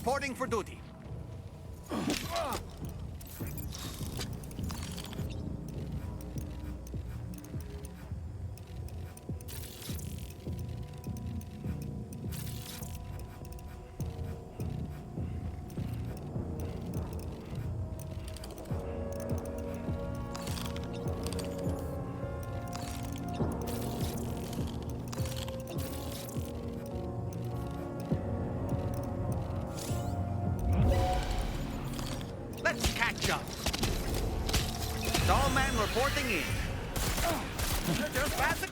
reporting for duty. Let's catch up. Stallman reporting in. Just pass it.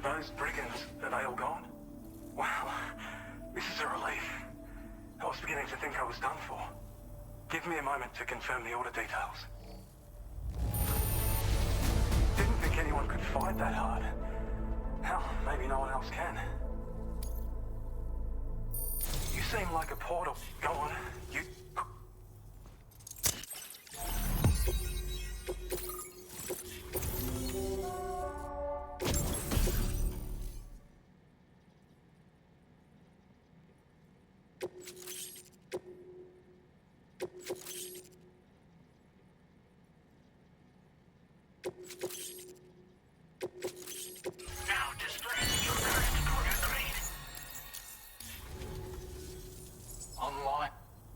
Those brigands, are they all gone? Wow, this is a relief. I was beginning to think I was done for. Give me a moment to confirm the order details. Didn't think anyone could fight that hard. Hell, maybe no one else can. You seem like a portal. Go on, you...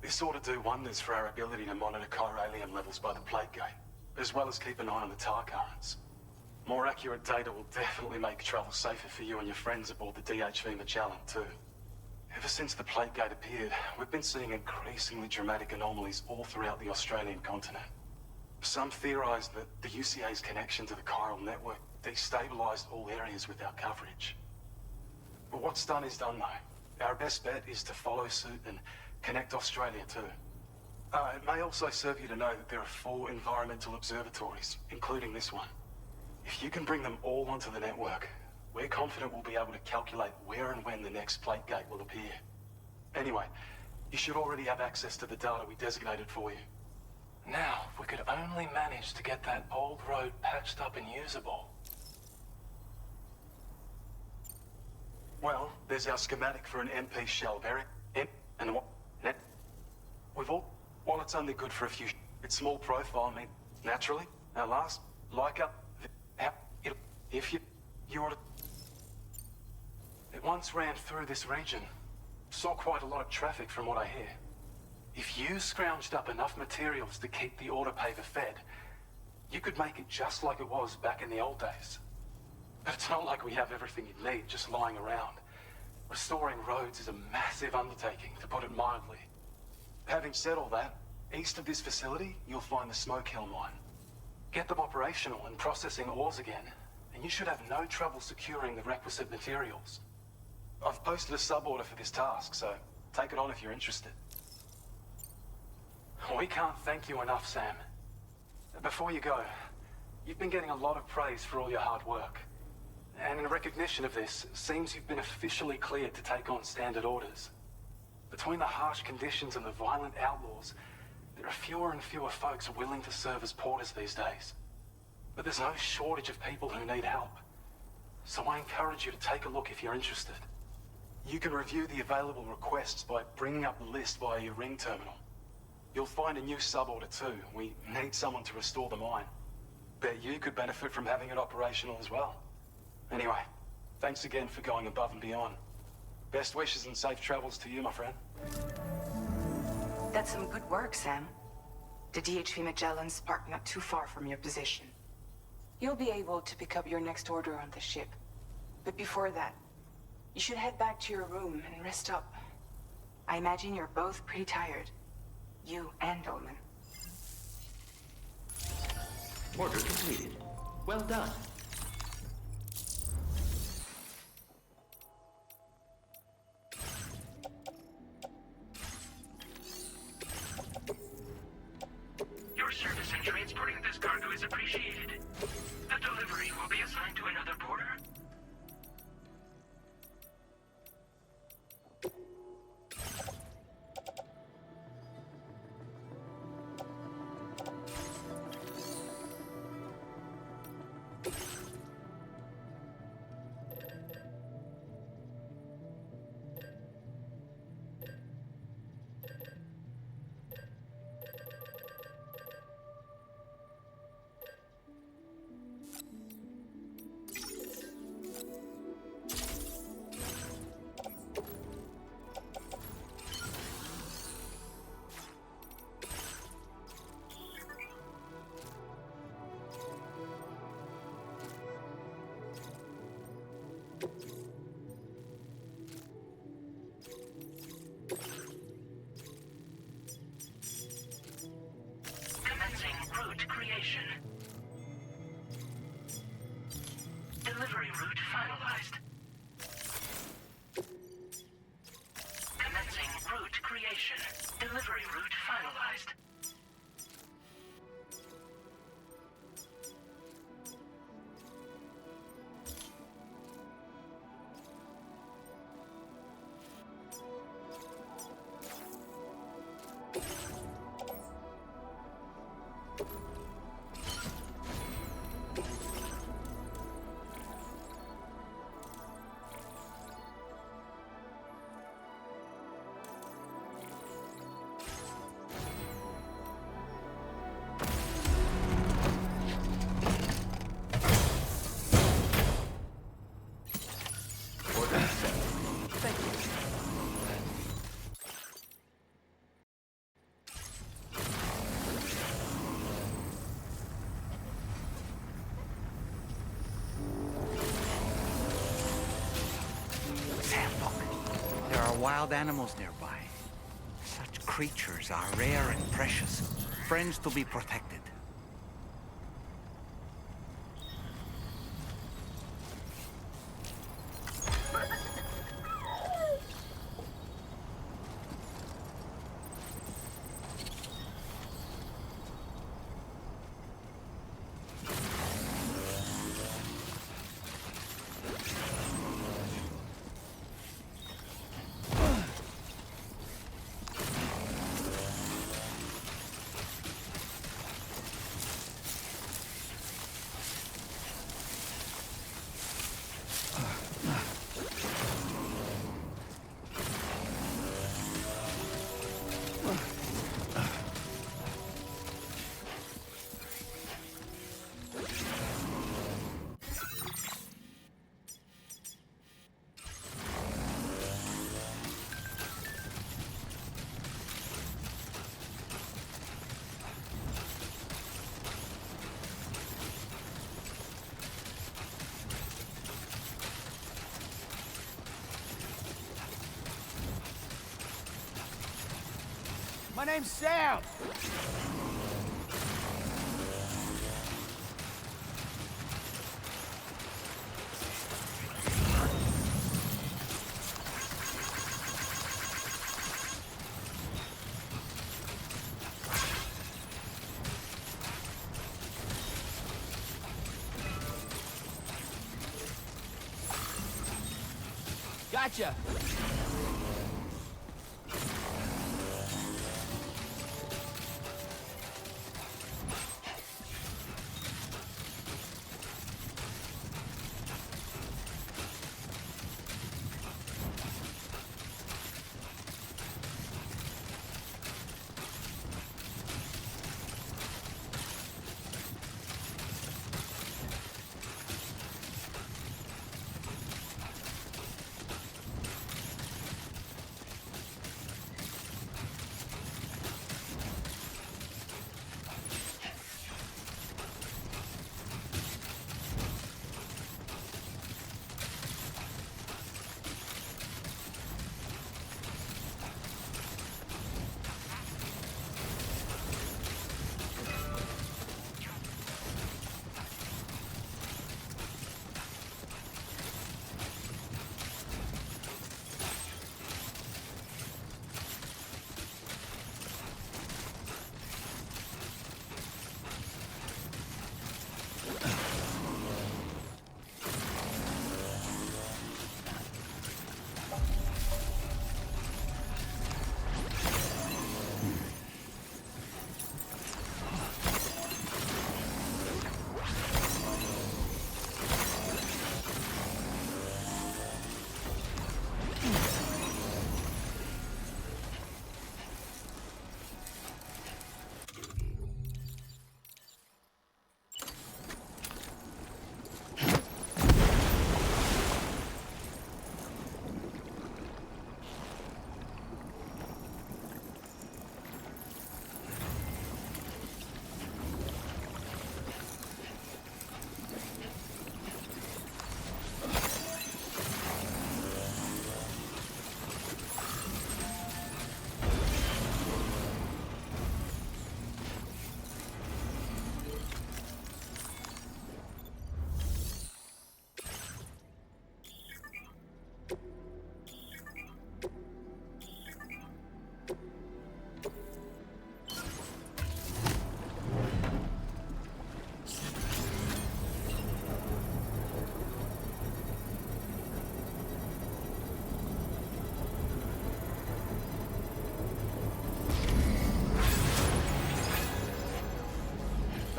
This ought to do wonders for our ability to monitor chiralium levels by the plague gate, as well as keep an eye on the tar currents. More accurate data will definitely make travel safer for you and your friends aboard the DHV Magellan, too. Ever since the Plague Gate appeared, we've been seeing increasingly dramatic anomalies all throughout the Australian continent. Some theorize that the UCA's connection to the chiral network destabilized all areas with our coverage. But what's done is done, though. Our best bet is to follow suit and connect Australia, too. It may also serve you to know that there are 4 environmental observatories, including this one. If you can bring them all onto the network, we're confident we'll be able to calculate where and when the next Plague Gate will appear. Anyway, you should already have access to the data we designated for you. Now, if we could only manage to get that old road patched up and usable. Well, there's our schematic for an MP shell, Eric. And what? Net? We've all... While it's only good for a few... It's small profile, I mean, naturally. Our last... Like up... If you were to... It once ran through this region. Saw quite a lot of traffic from what I hear. If you scrounged up enough materials to keep the autopaver fed, you could make it just like it was back in the old days. But it's not like we have everything you'd need just lying around. Restoring roads is a massive undertaking, to put it mildly. Having said all that, east of this facility, you'll find the Smoke Hill mine. Get them operational and processing ores again, and you should have no trouble securing the requisite materials. I've posted a sub-order for this task, so take it on if you're interested. We can't thank you enough, Sam. Before you go, you've been getting a lot of praise for all your hard work. And in recognition of this, it seems you've been officially cleared to take on standard orders. Between the harsh conditions and the violent outlaws, there are fewer and fewer folks willing to serve as porters these days. But there's no shortage of people who need help. So I encourage you to take a look if you're interested. You can review the available requests by bringing up the list via your ring terminal. You'll find a new sub-order too. We need someone to restore the mine. Bet you could benefit from having it operational as well. Anyway, thanks again for going above and beyond. Best wishes and safe travels to you, my friend. That's some good work, Sam. The DHV Magellan's parked not too far from your position. You'll be able to pick up your next order on the ship. But before that, you should head back to your room and rest up. I imagine you're both pretty tired. You and Dolman. Order completed. Well done. Your service in transporting this cargo is appreciated. The delivery will be assigned to another porter. Commencing route creation. Delivery route finalized. Commencing route creation. Delivery route finalized. wild animals nearby. Such creatures are rare and precious, friends to be protected. My name's Sam. Gotcha.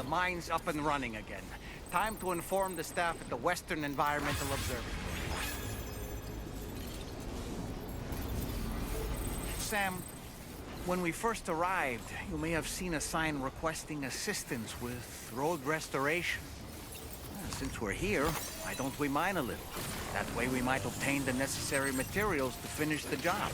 Mine's up and running again. Time to inform the staff at the Western Environmental Observatory. Sam, when we first arrived, you may have seen a sign requesting assistance with road restoration. Since we're here, why don't we mine a little? That way we might obtain the necessary materials to finish the job.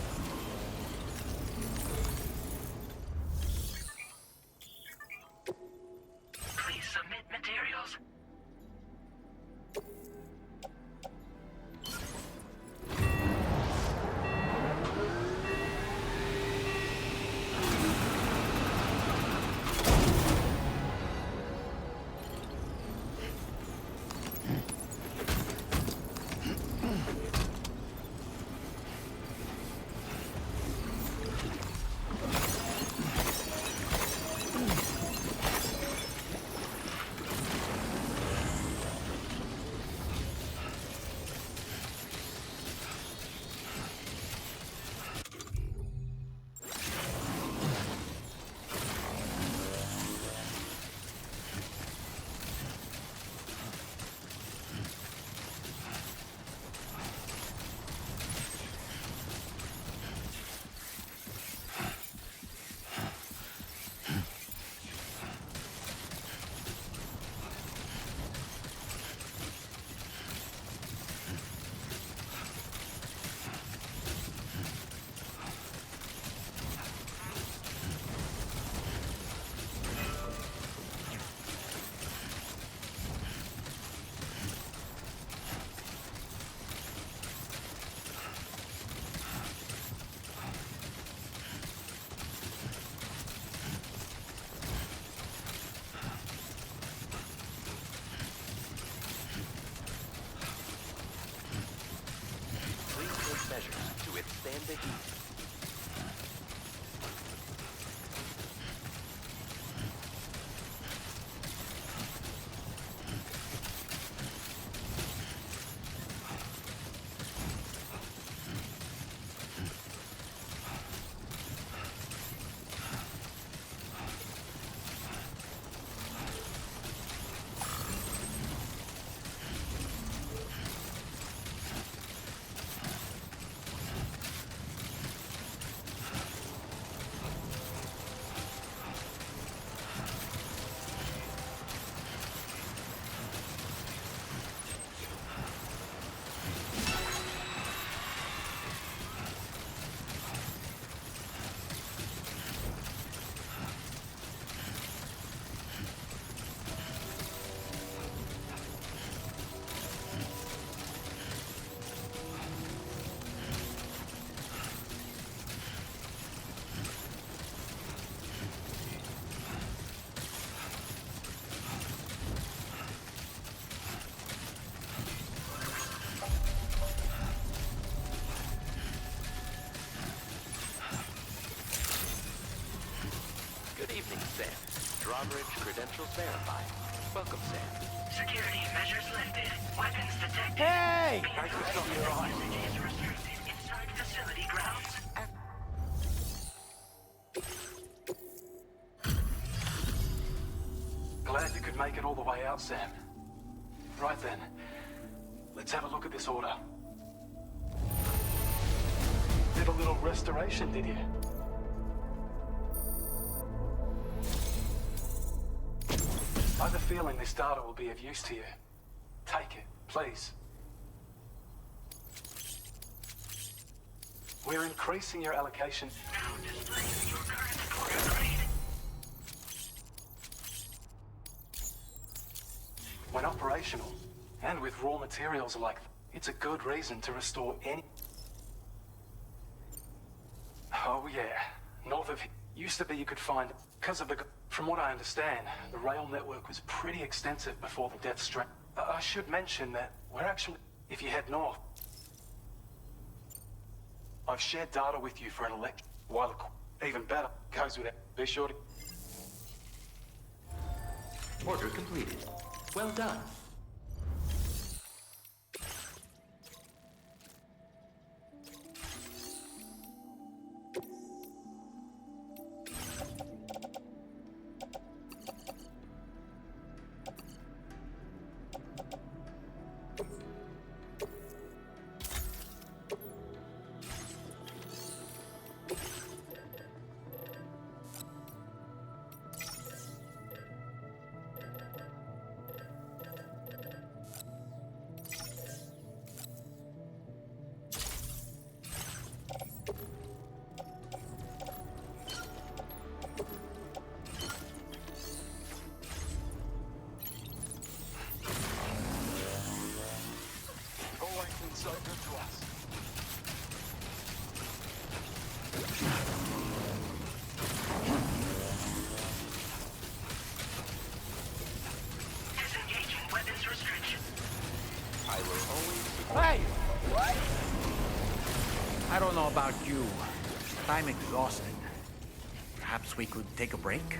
bit easier. Good evening, Sam. Drawbridge credentials verified. Welcome, Sam. Security measures lifted. Weapons detected. Hey! Thanks for stopping your eyes. Usage is restricted inside facility grounds. Glad you could make it all the way out, Sam. Right then, let's have a look at this order. Did a little restoration, did you? I have a feeling this data will be of use to you. Take it, please. We're increasing your allocation. Now displaying your current order grade. When operational, and with raw materials like, it's a good reason to restore any... Oh yeah, north of here. Used to be you could find, because of the... From what I understand, the rail network was pretty extensive before the Deathstrand. I should mention that we're actually... If you head north... I've shared data with you for an elect... While even better, goes with it. Be sure to... Order completed. Well done. Always been so good to us. Disengaging weapons restriction. I will always... Hey! I don't know about you, but I'm exhausted. Perhaps we could take a break?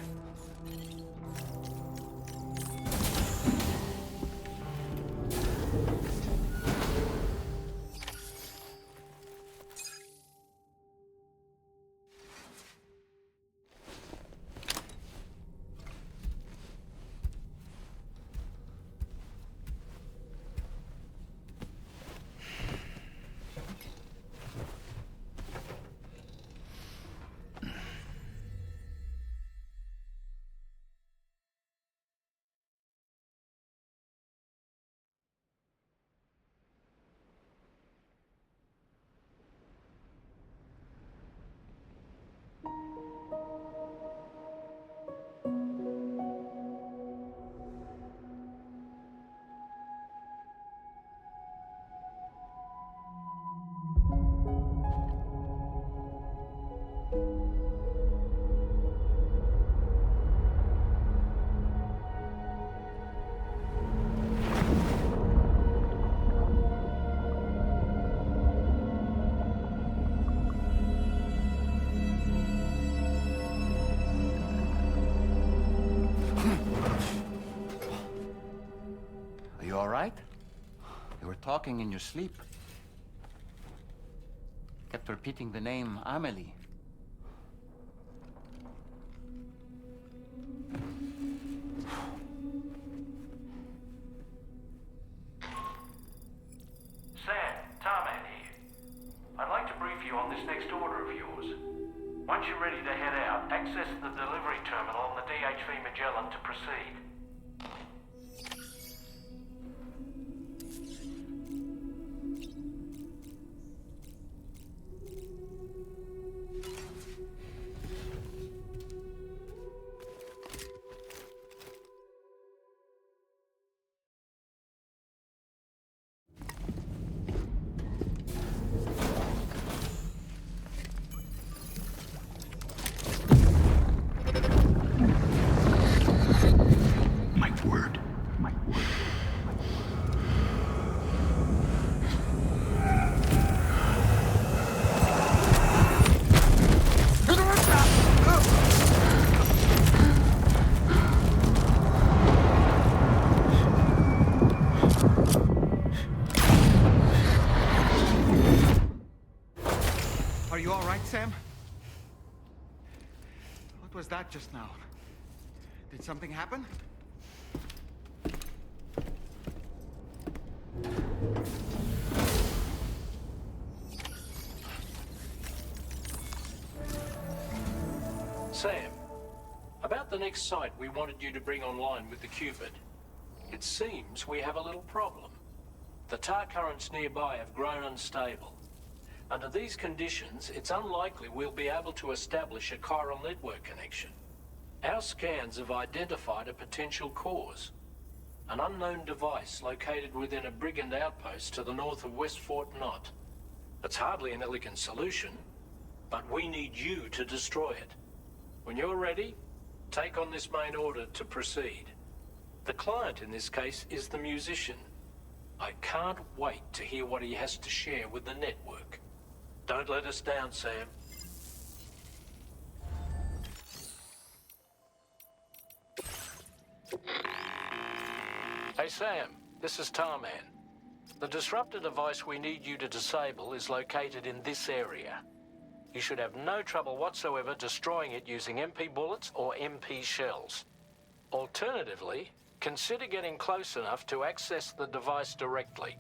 all right? You were talking in your sleep. Kept repeating the name Amelie. Sam, Tarman here. I'd like to brief you on this next order of yours. Once you're ready to head out, access the delivery terminal on the DHV Magellan to proceed. My word. Are you all right, Sam? What was that just now? Did something happen? Sam, about the next site we wanted you to bring online with the Cupid. It seems we have a little problem. The tar currents nearby have grown unstable. Under these conditions, it's unlikely we'll be able to establish a chiral network connection. Our scans have identified a potential cause. An unknown device located within a brigand outpost to the north of West Fort Knott. It's hardly an elegant solution, but we need you to destroy it. When you're ready, take on this main order to proceed. The client in this case is the musician. I can't wait to hear what he has to share with the network. Don't let us down, Sam. Hey, Sam. This is Tarman. The disruptor device we need you to disable is located in this area. You should have no trouble whatsoever destroying it using MP bullets or MP shells. Alternatively, consider getting close enough to access the device directly.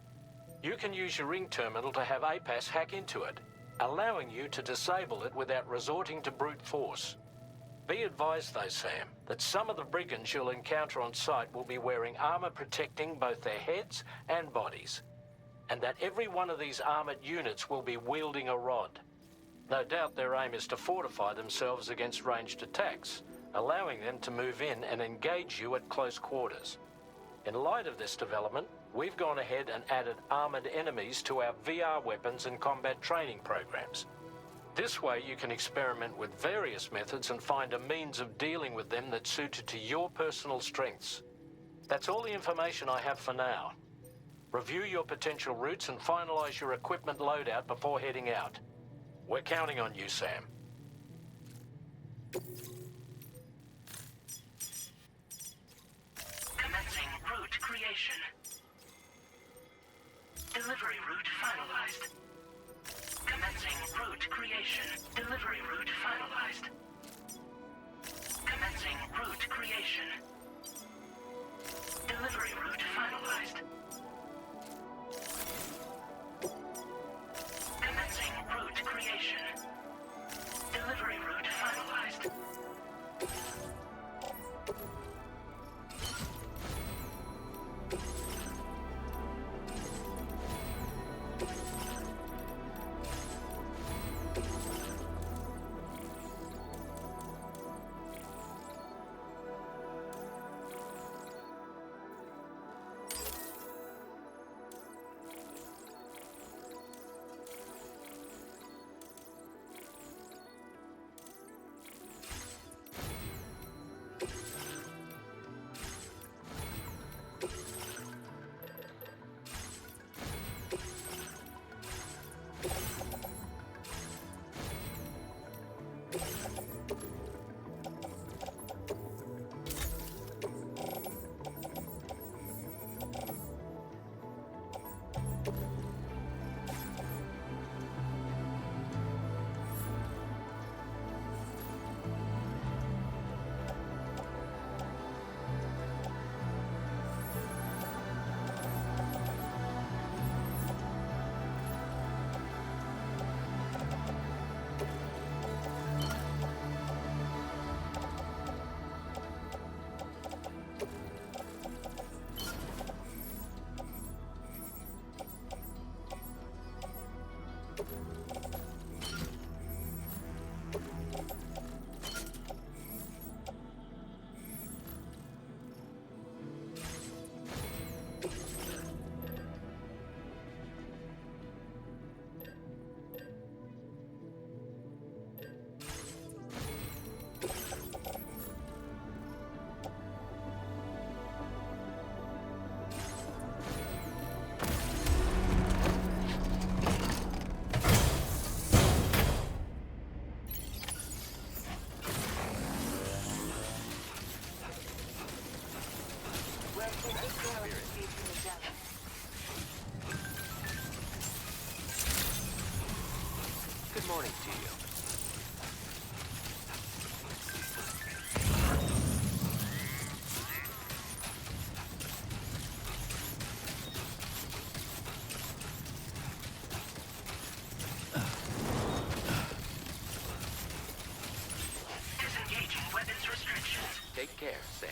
You can use your ring terminal to have APAS hack into it, allowing you to disable it without resorting to brute force. Be advised though, Sam, that some of the brigands you'll encounter on site will be wearing armor protecting both their heads and bodies, and that every one of these armored units will be wielding a rod. No doubt their aim is to fortify themselves against ranged attacks, allowing them to move in and engage you at close quarters. In light of this development, we've gone ahead and added armored enemies to our VR weapons and combat training programs. This way you can experiment with various methods and find a means of dealing with them that's suited to your personal strengths. That's all the information I have for now. Review your potential routes and finalize your equipment loadout before heading out. We're counting on you, Sam. Commencing route creation. Delivery route finalized. Commencing route creation. Delivery route finalized. Commencing route creation. Delivery route finalized. Commencing route creation. Delivery route finalized. morning to you. Disengaging weapons restrictions. Take care, Sam.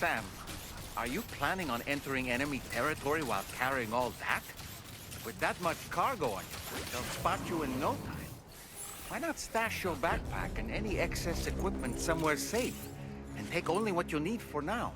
Sam, are you planning on entering enemy territory while carrying all that? With that much cargo on you, they'll spot you in no time. Why not stash your backpack and any excess equipment somewhere safe, and take only what you need for now?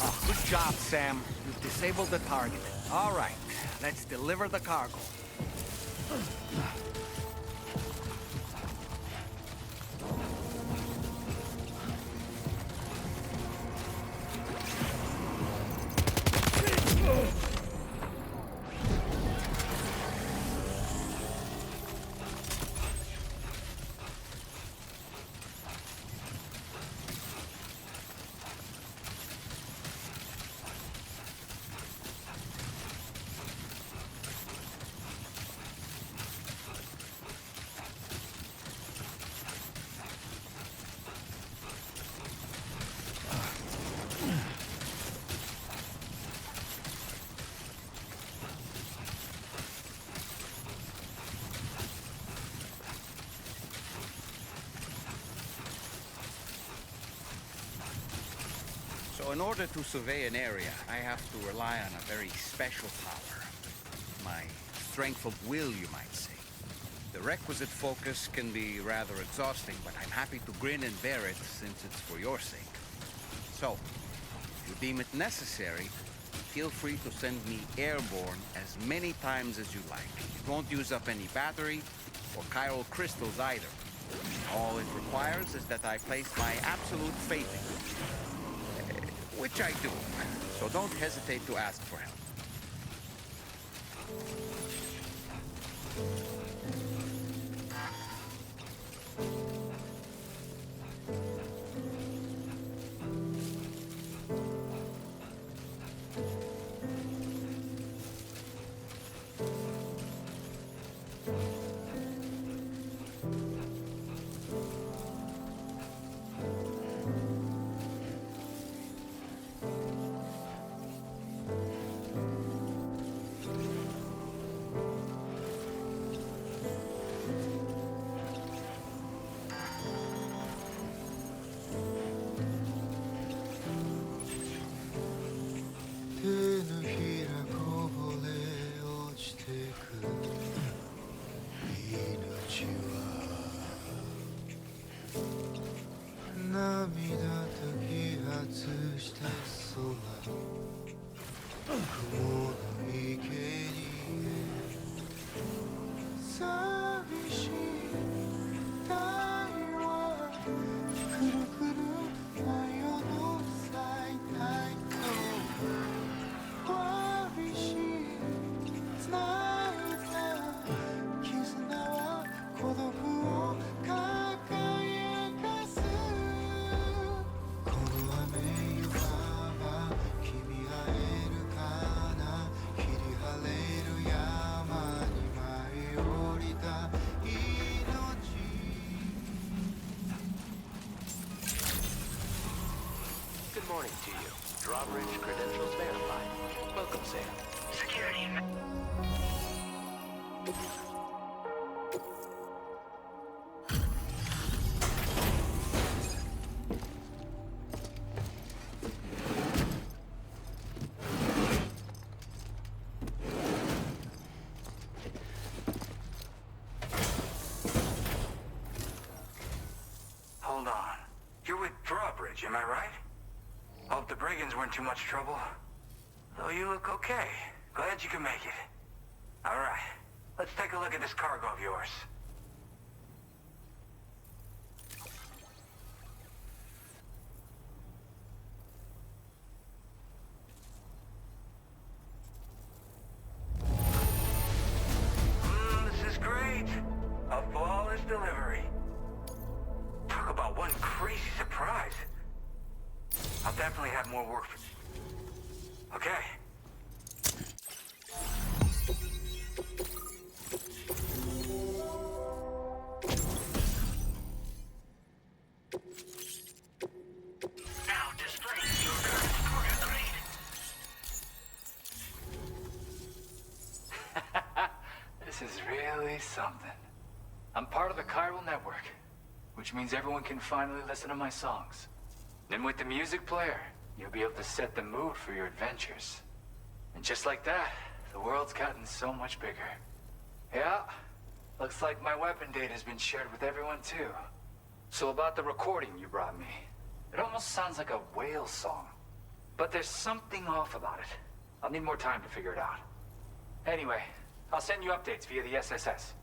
Oh, good job, Sam. You've disabled the target. All right, let's deliver the cargo. So in order to survey an area, I have to rely on a very special power. My strength of will, you might say. The requisite focus can be rather exhausting, but I'm happy to grin and bear it since it's for your sake. So, if you deem it necessary, feel free to send me airborne as many times as you like. It won't use up any battery or chiral crystals either. All it requires is that I place my absolute faith in you. Which I do, so don't hesitate to ask for help. Good morning to you. Drawbridge credentials verified. Welcome, Sam. Security. Hold on. You're with Drawbridge, am I right? Hope the brigands weren't too much trouble. Though you look okay. Glad you can make it. All right. Let's take a look at this cargo of yours. This is great. A flawless delivery. Talk about one crazy surprise. I'll definitely have more work for you. Okay. Now displaying your current quarter grade. This is really something. I'm part of the chiral network, which means everyone can finally listen to my songs. And with the music player, you'll be able to set the mood for your adventures. And just like that, the world's gotten so much bigger. Yeah, looks like my weapon data's been shared with everyone too. So about the recording you brought me, it almost sounds like a whale song. But there's something off about it. I'll need more time to figure it out. Anyway, I'll send you updates via the SSS.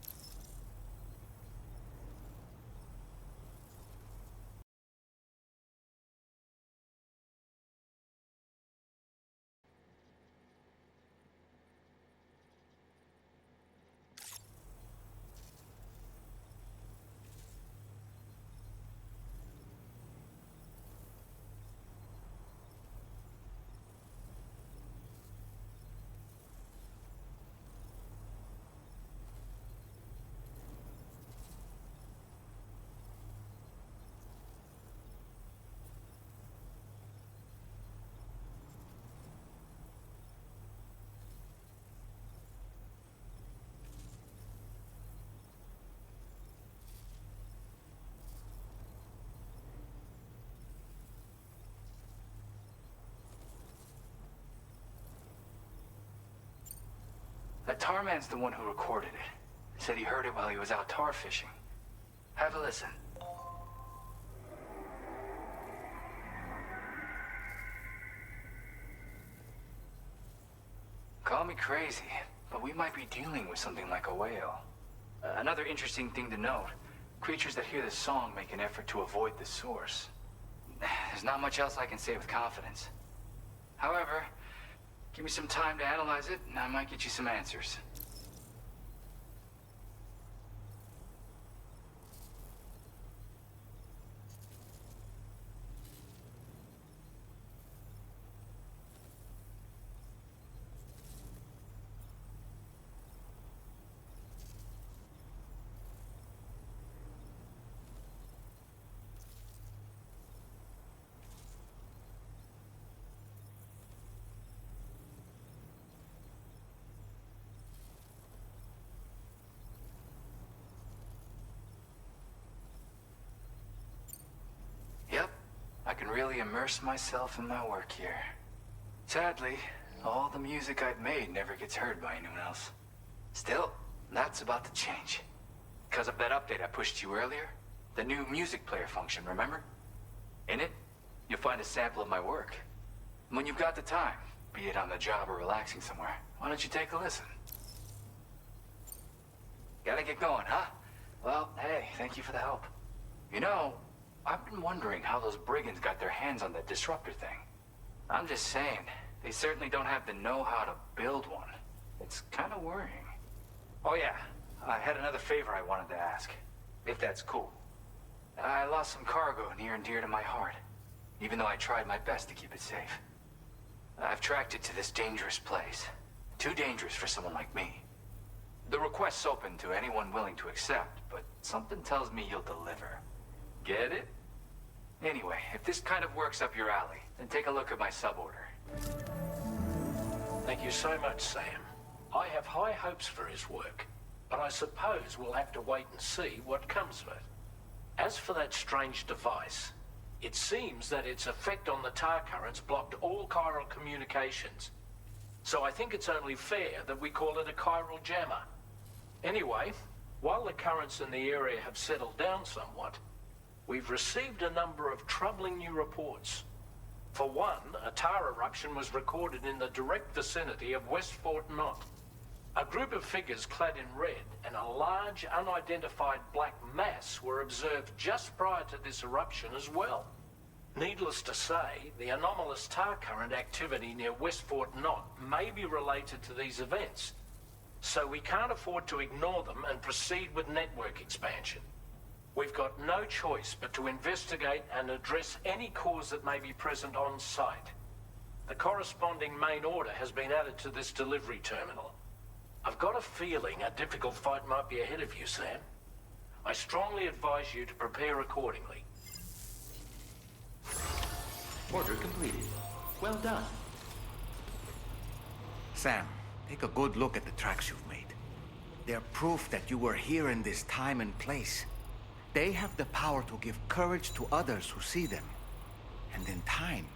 That tar man's the one who recorded it. Said he heard it while he was out tar fishing. Have a listen. Call me crazy, but we might be dealing with something like a whale. Another interesting thing to note, creatures that hear this song make an effort to avoid the source. There's not much else I can say with confidence. However, give me some time to analyze it, and I might get you some answers. Yep, I can really immerse myself in my work here. Sadly, all the music I've made never gets heard by anyone else. Still, that's about to change. Because of that update I pushed you earlier, the new music player function, remember? In it, you'll find a sample of my work. And when you've got the time, be it on the job or relaxing somewhere, why don't you take a listen? Gotta get going, huh? Well, hey, thank you for the help. You know, I've been wondering how those brigands got their hands on that disruptor thing. I'm just saying, they certainly don't have the know-how to build one. It's kind of worrying. Oh yeah, I had another favor I wanted to ask, if that's cool. I lost some cargo near and dear to my heart, even though I tried my best to keep it safe. I've tracked it to this dangerous place. Too dangerous for someone like me. The request's open to anyone willing to accept, but something tells me you'll deliver. Get it? Anyway, if this kind of works up your alley, then take a look at my suborder. Thank you so much, Sam. I have high hopes for his work, but I suppose we'll have to wait and see what comes of it. As for that strange device, it seems that its effect on the tar currents blocked all chiral communications. So I think it's only fair that we call it a chiral jammer. Anyway, while the currents in the area have settled down somewhat, we've received a number of troubling new reports. For one, a tar eruption was recorded in the direct vicinity of West Fort Knot. A group of figures clad in red and a large unidentified black mass were observed just prior to this eruption as well. Needless to say, the anomalous tar current activity near West Fort Knot may be related to these events, so we can't afford to ignore them and proceed with network expansion. We've got no choice but to investigate and address any cause that may be present on site. The corresponding main order has been added to this delivery terminal. I've got a feeling a difficult fight might be ahead of you, Sam. I strongly advise you to prepare accordingly. Order completed. Well done. Sam, take a good look at the tracks you've made. They're proof that you were here in this time and place. They have the power to give courage to others who see them. And in time,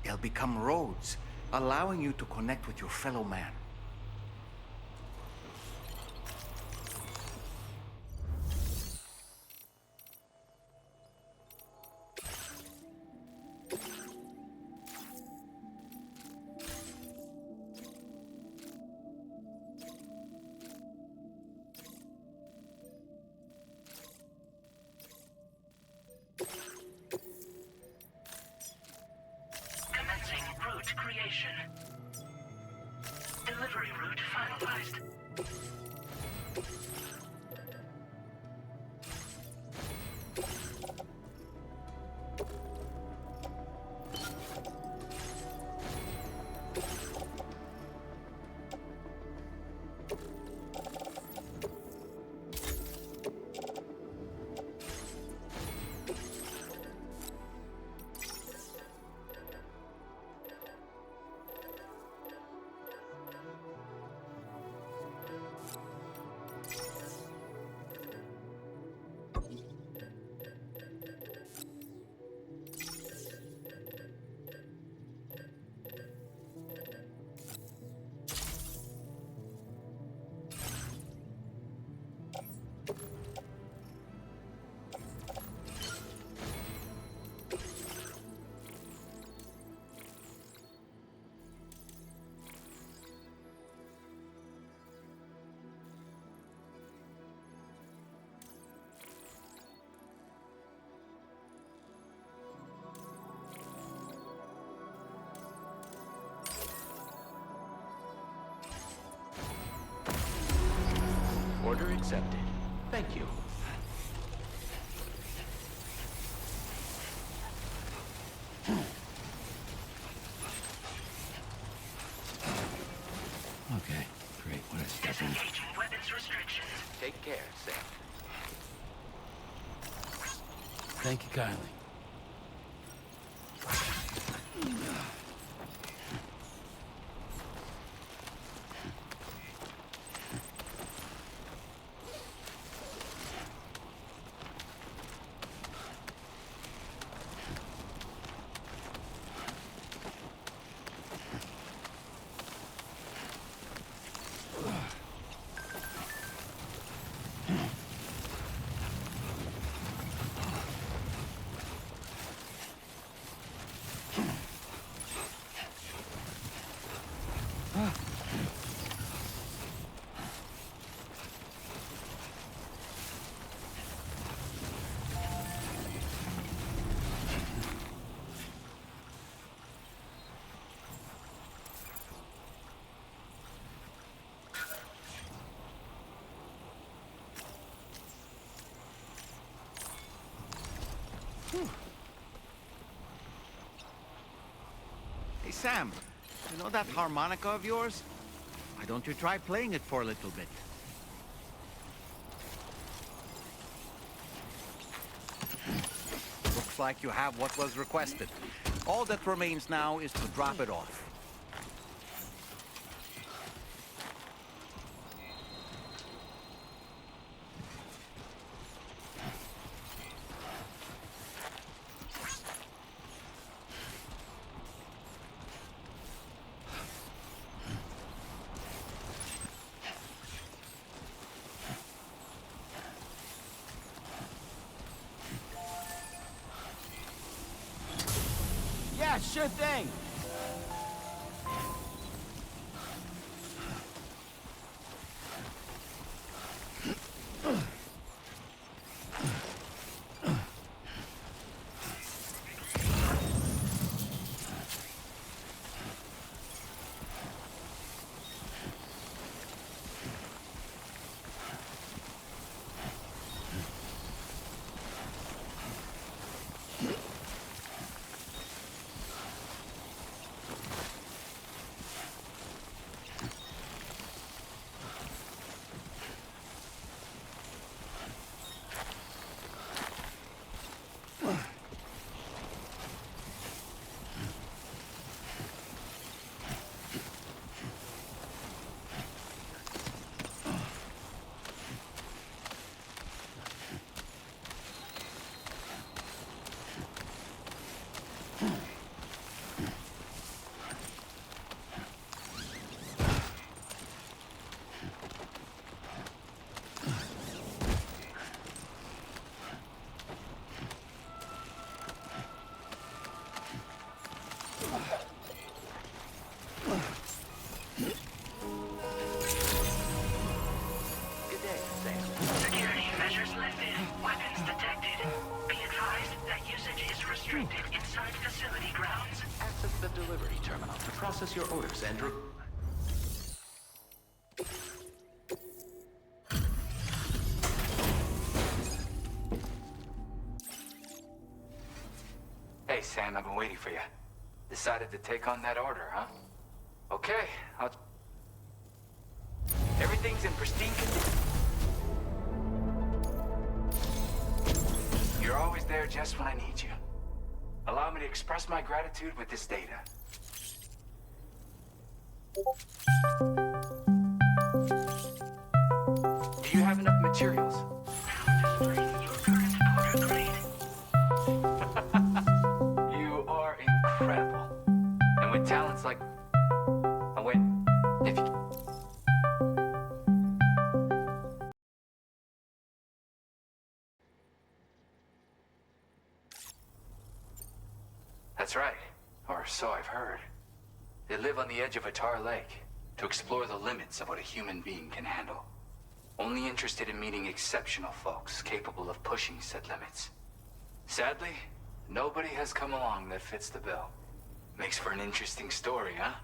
they'll become roads, allowing you to connect with your fellow man. its creation. Delivery route finalized. Order accepted. Thank you. Okay, great. What a step in. Disengaging weapons restrictions. Take care, Sam. Thank you kindly. Hey, Sam, you know that harmonica of yours? Why don't you try playing it for a little bit? Looks like you have what was requested. All that remains now is to drop it off. Yeah, sure thing. the delivery terminal to process your orders and Hey, Sam, I've been waiting for you. Decided to take on that order, huh? Okay, everything's in pristine condition. You're always there just when I need you. Allow me to express my gratitude with this data. Do you have enough materials? You are incredible. And with talents like... if you... That's right. Or so I've heard. They live on the edge of a tar lake to explore the limits of what a human being can handle. Only interested in meeting exceptional folks capable of pushing said limits. Sadly, nobody has come along that fits the bill. Makes for an interesting story, huh?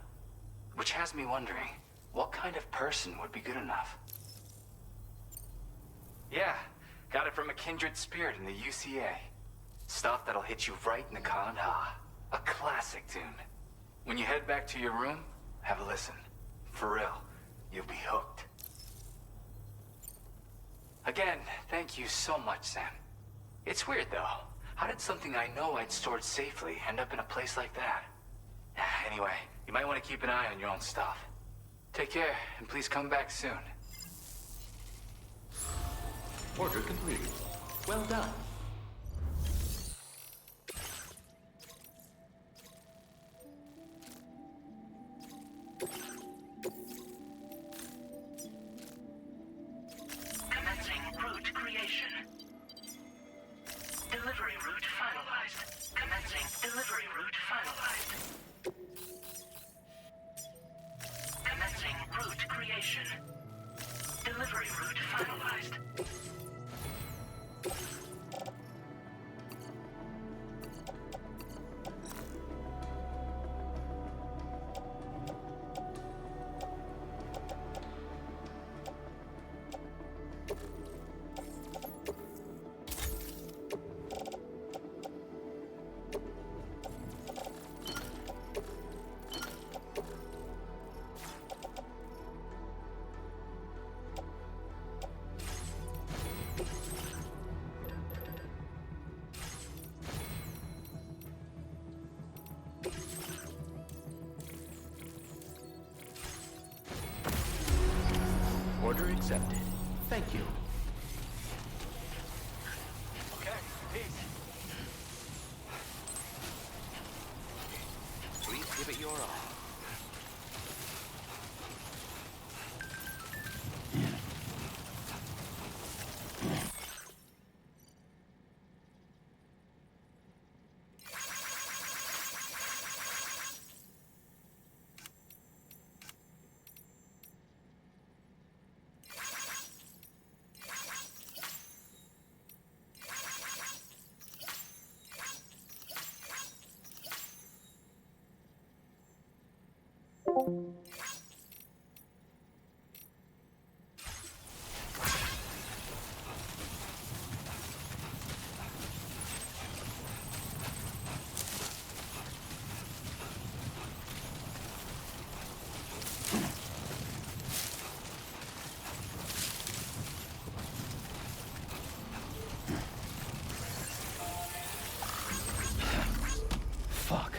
Which has me wondering, what kind of person would be good enough? Yeah, got it from a kindred spirit in the UCA. Stuff that'll hit you right in the Kandha. A classic tune. When you head back to your room, have a listen. For real, you'll be hooked. Again, thank you so much, Sam. It's weird, though. How did something I know I'd stored safely end up in a place like that? Anyway, you might want to keep an eye on your own stuff. Take care, and please come back soon. order completed. Well done. Commencing route creation. Delivery route finalized. Commencing delivery route finalized. Commencing route creation. Delivery route finalized. Order accepted. Thank you. Okay, peace. Please give it your all. Fuck.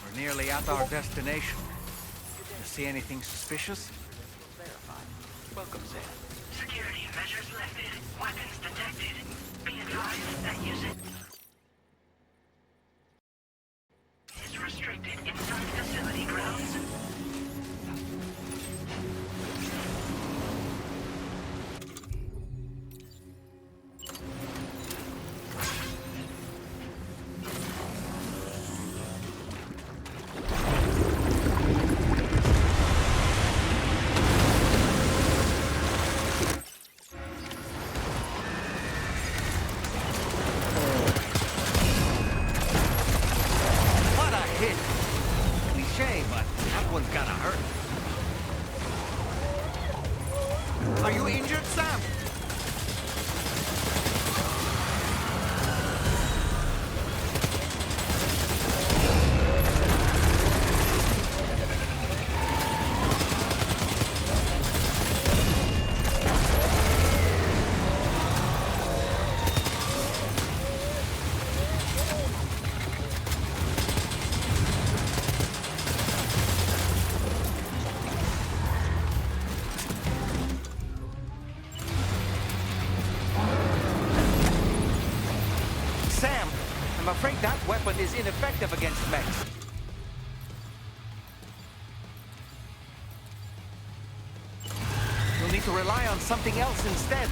We're nearly at our destination. You see anything suspicious? Verified. Welcome, Sam. Security measures lifted. Weapons detected. Be advised that using is restricted inside facility grounds. What a hit! Cliché, but that one's gotta hurt. Are you injured, Sam? Sam, I'm afraid that weapon is ineffective against mechs. You'll need to rely on something else instead.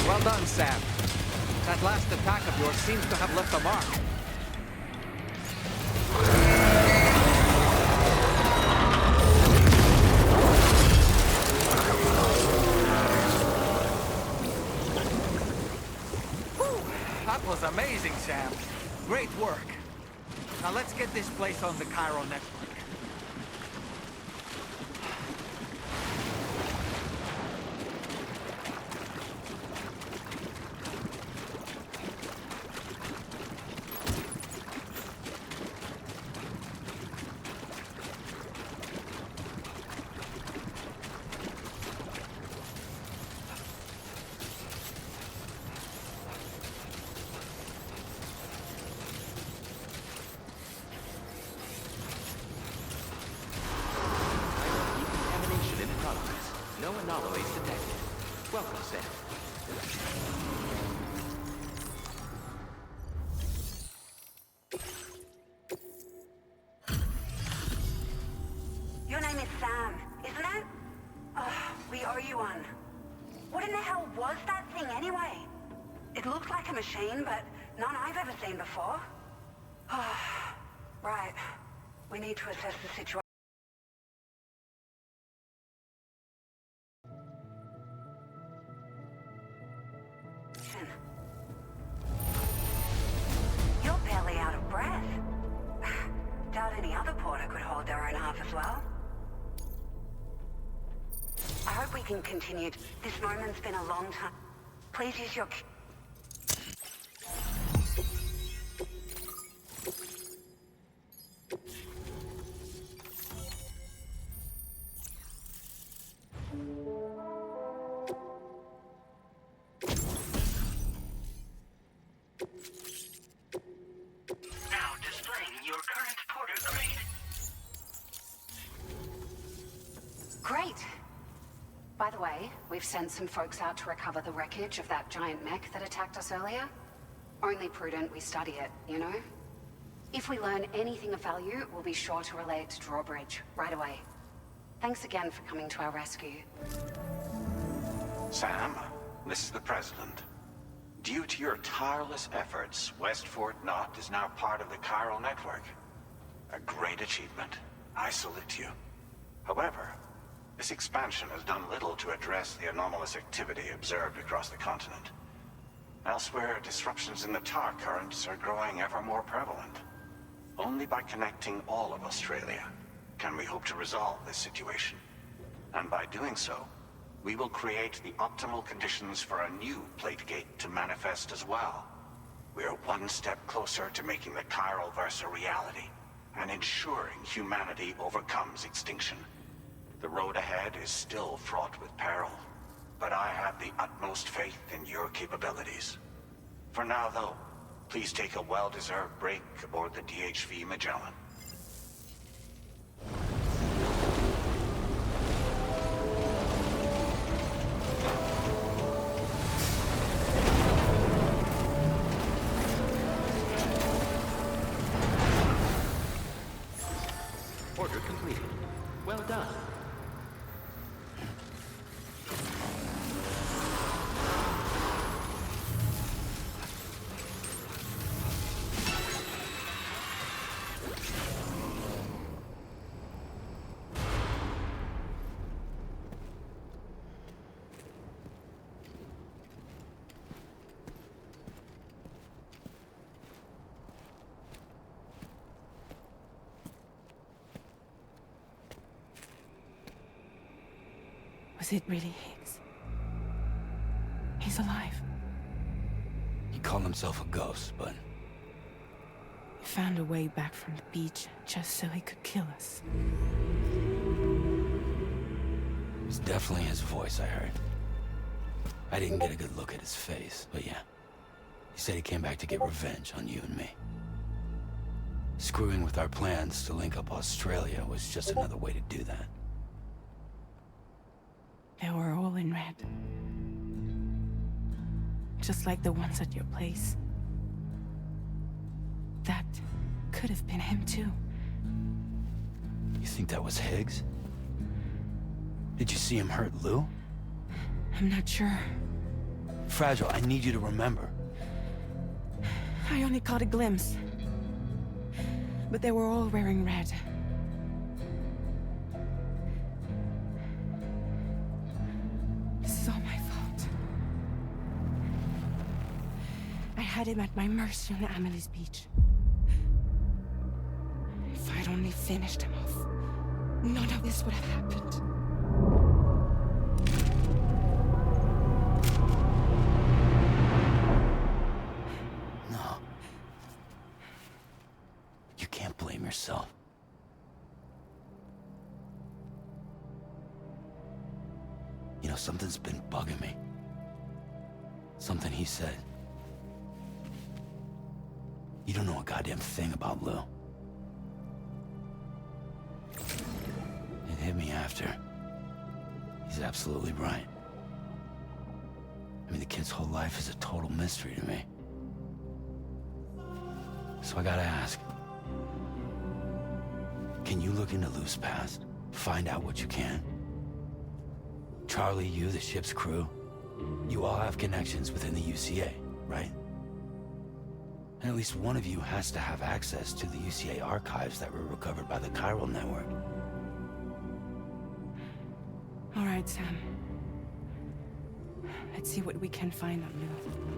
Well done, Sam. That last attack of yours seems to have left a mark. That was amazing, Sam. Great work. Now let's get this place on the Cairo network. Decontamination in progress. No anomalies detected. Welcome, Sam. Your name is Sam, isn't it? Oh, we owe you one. What in the hell was that thing anyway? It looked like a machine, but none I've ever seen before. Oh, right. We need to assess the situation. You're barely out of breath. Doubt any other porter could hold their own half as well. I hope we can continue. This moment's been a long time. Please use your... Now displaying your current porter grade. Great. By the way, we've sent some folks out to recover the wreckage of that giant mech that attacked us earlier. Only prudent we study it, you know? If we learn anything of value, we'll be sure to relay it to Drawbridge right away. Thanks again for coming to our rescue. Sam, this is the President. Due to your tireless efforts, West Fort Knot is now part of the chiral network. A great achievement. I salute you. However, this expansion has done little to address the anomalous activity observed across the continent. Elsewhere, disruptions in the tar currents are growing ever more prevalent. Only by connecting all of Australia can we hope to resolve this situation. And by doing so, we will create the optimal conditions for a new Plategate to manifest as well. We are one step closer to making the chiral verse a reality, and ensuring humanity overcomes extinction. The road ahead is still fraught with peril, but I have the utmost faith in your capabilities. For now, though, please take a well-deserved break aboard the DHV Magellan. Order completed. Well done. Was it really Higgs? He's alive. He called himself a ghost, but He found a way back from the beach just so he could kill us. it was definitely his voice I heard. I didn't get a good look at his face, but yeah. He said he came back to get revenge on you and me. Screwing with our plans to link up Australia was just another way to do that. They were all in red. Just like the ones at your place. That could have been him too. You think that was Higgs? Did you see him hurt Lou? I'm not sure. Fragile, I need you to remember. I only caught a glimpse. But they were all wearing red. This is all my fault. I had him at my mercy on Amelie's beach. If I'd only finished him off, none of this would have happened. No. You can't blame yourself. You know, something's been bugging me. Something he said. You don't know a goddamn thing about Lou. It hit me after. He's absolutely right. I mean, the kid's whole life is a total mystery to me. So I gotta ask. Can you look into Lou's past? Find out what you can? Charlie, you, the ship's crew, you all have connections within the UCA, right? And at least one of you has to have access to the UCA archives that were recovered by the chiral network. All right, Sam. Let's see what we can find on Lou.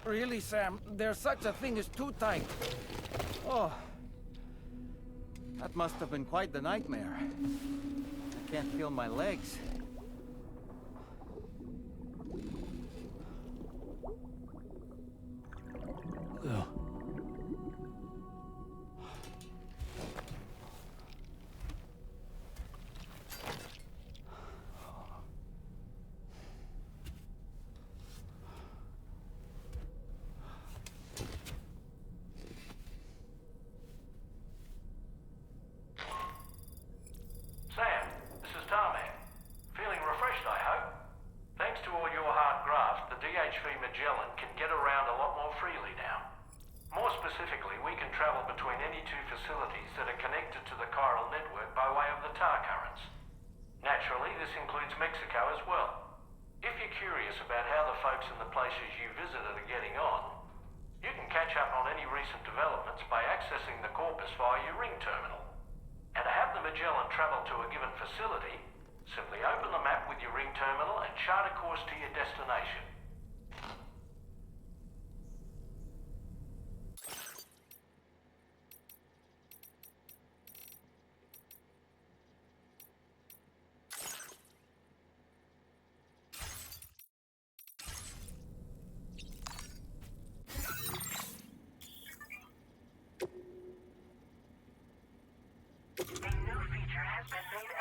Really, Sam, there's such a thing as too tight. Oh, That must have been quite the nightmare. I can't feel my legs. Ugh. Sam, this is Tarman. Feeling refreshed, I hope? Thanks to all your hard graft, the DHV Magellan can get around a lot more freely now. More specifically, we can travel between any two facilities that are connected to the chiral network by way of the tar currents. Naturally, this includes Mexico as well. If you're curious about how the folks in the places you visited are getting on, you can catch up on any recent developments by accessing the corpus via your ring terminal. And to have the Magellan travel to a given facility, simply open the map with your ring terminal and chart a course to your destination. A new feature has been made